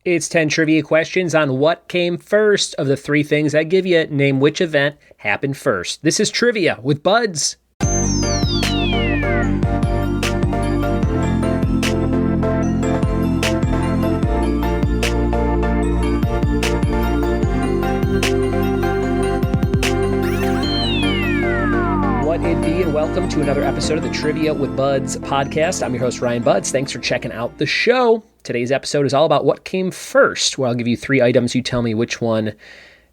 It's 10 trivia questions on what came first. Of the three things I give you, name which event happened first. This is Trivia with Buds. What it be, and welcome to another episode of the Trivia with Buds podcast. I'm your host, Ryan Buds. Thanks for checking out the show. Today's episode is all about what came first, where I'll give you three items. You tell me which one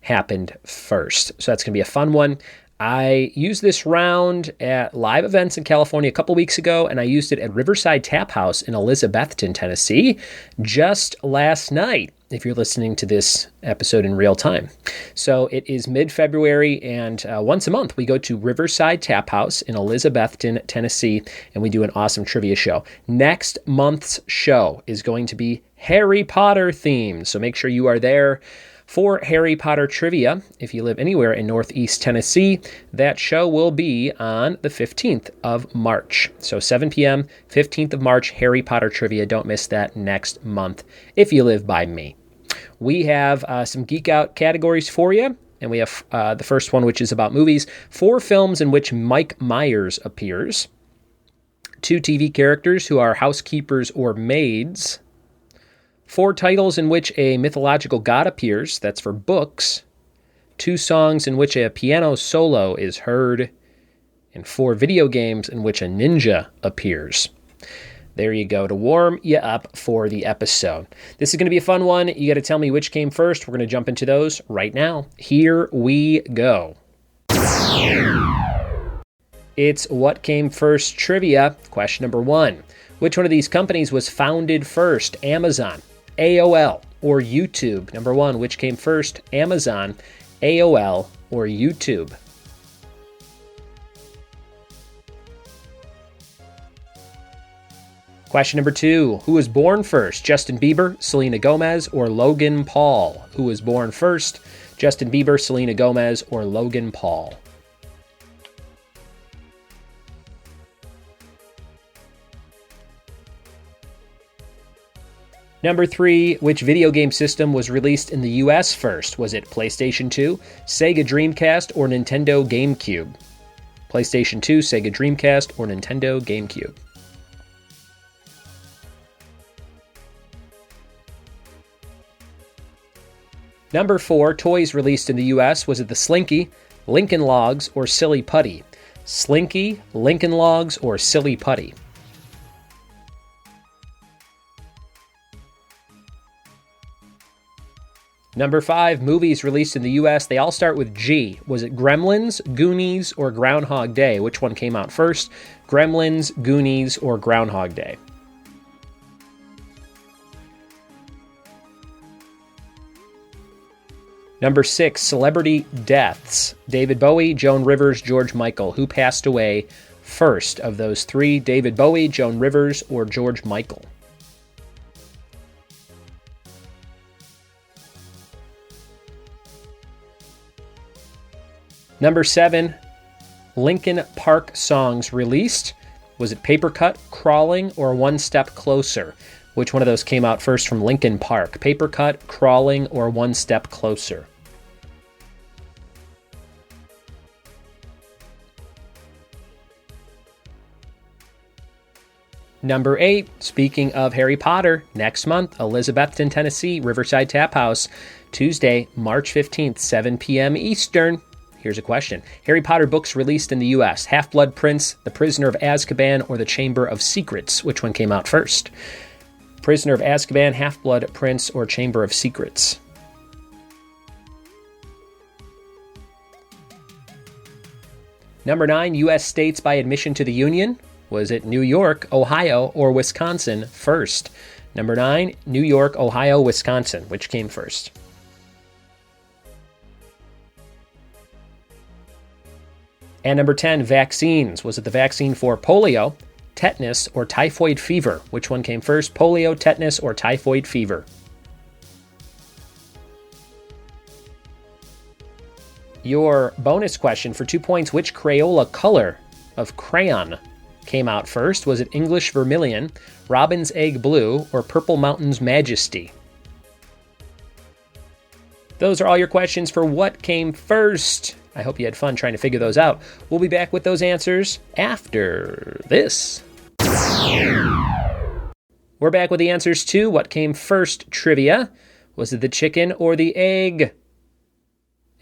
happened first. So that's going to be a fun one. I used this round at live events in California a couple weeks ago, and I used it at Riverside Tap House in Elizabethton, Tennessee, just last night, if you're listening to this episode in real time. So it is mid-February, and once a month we go to Riverside Tap House in Elizabethton, Tennessee, and we do an awesome trivia show. Next month's show is going to be Harry Potter themed, so make sure you are there for Harry Potter trivia. If you live anywhere in Northeast Tennessee, that show will be on the 15th of March. So 7 p.m., 15th of March, Harry Potter trivia. Don't miss that next month if you live by me. We have some Geek Out categories for you, and we have the first one, which is about movies. 4 films in which Mike Myers appears. 2 TV characters who are housekeepers or maids. 4 titles in which a mythological god appears. That's for books. 2 songs in which a piano solo is heard. And 4 video games in which a ninja appears. There you go, to warm you up for the episode. This is going to be a fun one. You got to tell me which came first. We're going to jump into those right now. Here we go. It's what came first trivia. Question number 1. Which one of these companies was founded first? Amazon, AOL, or YouTube? Number 1, which came first? Amazon, AOL, or YouTube? Question number 2, who was born first? Justin Bieber, Selena Gomez, or Logan Paul? Who was born first? Justin Bieber, Selena Gomez, or Logan Paul? Number 3, which video game system was released in the US first? Was it PlayStation 2, Sega Dreamcast, or Nintendo GameCube? PlayStation 2, Sega Dreamcast, or Nintendo GameCube? Number 4, toys released in the US. Was it the Slinky, Lincoln Logs, or Silly Putty? Slinky, Lincoln Logs, or Silly Putty? Number 5, movies released in the US. They all start with G. Was it Gremlins, Goonies, or Groundhog Day? Which one came out first? Gremlins, Goonies, or Groundhog Day? Number 6, celebrity deaths. David Bowie, Joan Rivers, George Michael. Who passed away first of those 3? David Bowie, Joan Rivers, or George Michael? Number 7, Linkin Park songs released. Was it Paper Cut, Crawling, or One Step Closer? Which one of those came out first from Linkin Park? Paper Cut, Crawling, or One Step Closer? Number 8, speaking of Harry Potter, next month, Elizabethton, Tennessee, Riverside Tap House, Tuesday, March 15th, 7 p.m. Eastern. Here's a question. Harry Potter books released in the U.S. Half-Blood Prince, The Prisoner of Azkaban, or The Chamber of Secrets? Which one came out first? Prisoner of Azkaban, Half-Blood Prince, or Chamber of Secrets? Number 9, U.S. states by admission to the Union. Was it New York, Ohio, or Wisconsin first? Number 9, New York, Ohio, Wisconsin. Which came first? And number 10, vaccines. Was it the vaccine for polio, tetanus, or typhoid fever? Which one came first? Polio, tetanus, or typhoid fever? Your bonus question for 2 points, which Crayola color of crayon came out first? Was it English Vermilion, Robin's Egg Blue, or Purple Mountain's Majesty? Those are all your questions for what came first. I hope you had fun trying to figure those out. We'll be back with those answers after this. We're back with the answers to what came first trivia. Was it the chicken or the egg?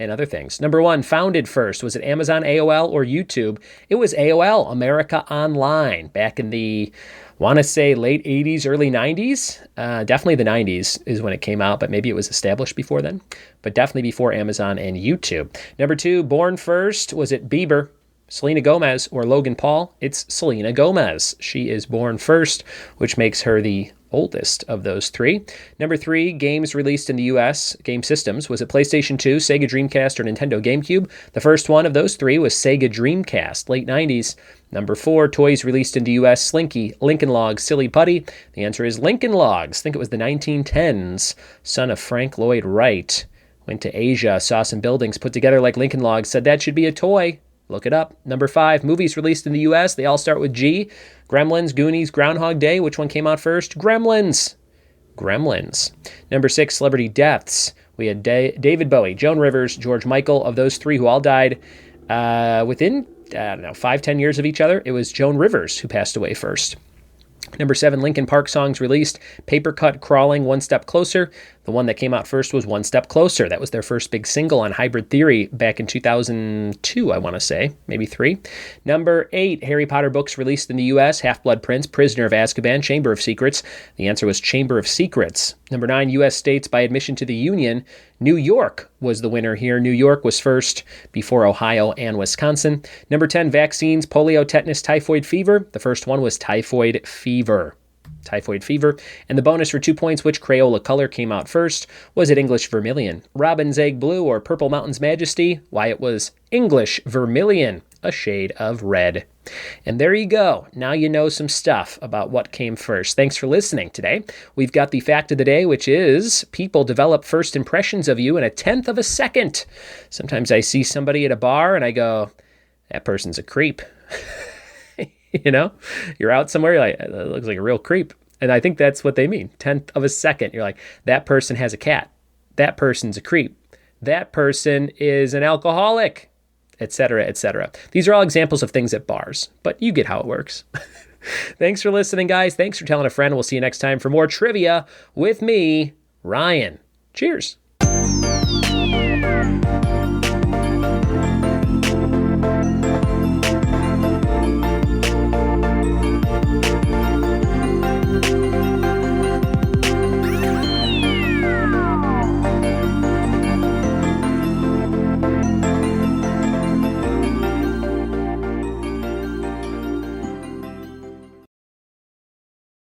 And other things. Number 1, founded first. Was it Amazon, AOL, or YouTube? It was AOL, America Online, back in the, want to say, late 80s, early 90s. Definitely the 90s is when it came out, but maybe it was established before then. But definitely before Amazon and YouTube. Number 2, born first. Was it Bieber, Selena Gomez, or Logan Paul? It's Selena Gomez. She is born first, which makes her the oldest of those 3. Number 3, games released in the U.S., game systems. Was it PlayStation 2, Sega Dreamcast, or Nintendo GameCube? The first one of those 3 was Sega Dreamcast, late 90s. Number 4, toys released in the U.S., Slinky, Lincoln Logs, Silly Putty. The answer is Lincoln Logs. I think it was the 1910s. Son of Frank Lloyd Wright. Went to Asia, saw some buildings put together like Lincoln Logs, said that should be a toy. Look it up. Number 5, movies released in the U.S. They all start with G. Gremlins, Goonies, Groundhog Day. Which one came out first? Gremlins. Number 6, celebrity deaths. We had David Bowie, Joan Rivers, George Michael. Of those 3 who all died within, 5-10 years of each other, it was Joan Rivers who passed away first. Number 7, Linkin Park songs released. Paper Cut, Crawling, One Step Closer. The one that came out first was One Step Closer. That was their first big single on Hybrid Theory back in 2002, I want to say, maybe 3. Number 8, Harry Potter books released in the U.S. Half-Blood Prince, Prisoner of Azkaban, Chamber of Secrets. The answer was Chamber of Secrets. Number 9, U.S. states by admission to the Union. New York was the winner here. New York was first before Ohio and Wisconsin. Number 10, vaccines, polio, tetanus, typhoid fever. The first one was typhoid fever. And the bonus for 2 points, which Crayola color came out first? Was it English Vermilion, Robin's Egg Blue, or Purple Mountain's Majesty? Why, it was English Vermilion, a shade of red. And there you go. Now you know some stuff about what came first. Thanks for listening today. We've got the fact of the day, which is people develop first impressions of you in a tenth of a second. Sometimes I see somebody at a bar and I go, that person's a creep. You know, you're out somewhere, you're like, that looks like a real creep. And I think that's what they mean. Tenth of a second. You're like, that person has a cat. That person's a creep. That person is an alcoholic, etc., etc. These are all examples of things at bars, but you get how it works. Thanks for listening, guys. Thanks for telling a friend. We'll see you next time for more trivia with me, Ryan. Cheers.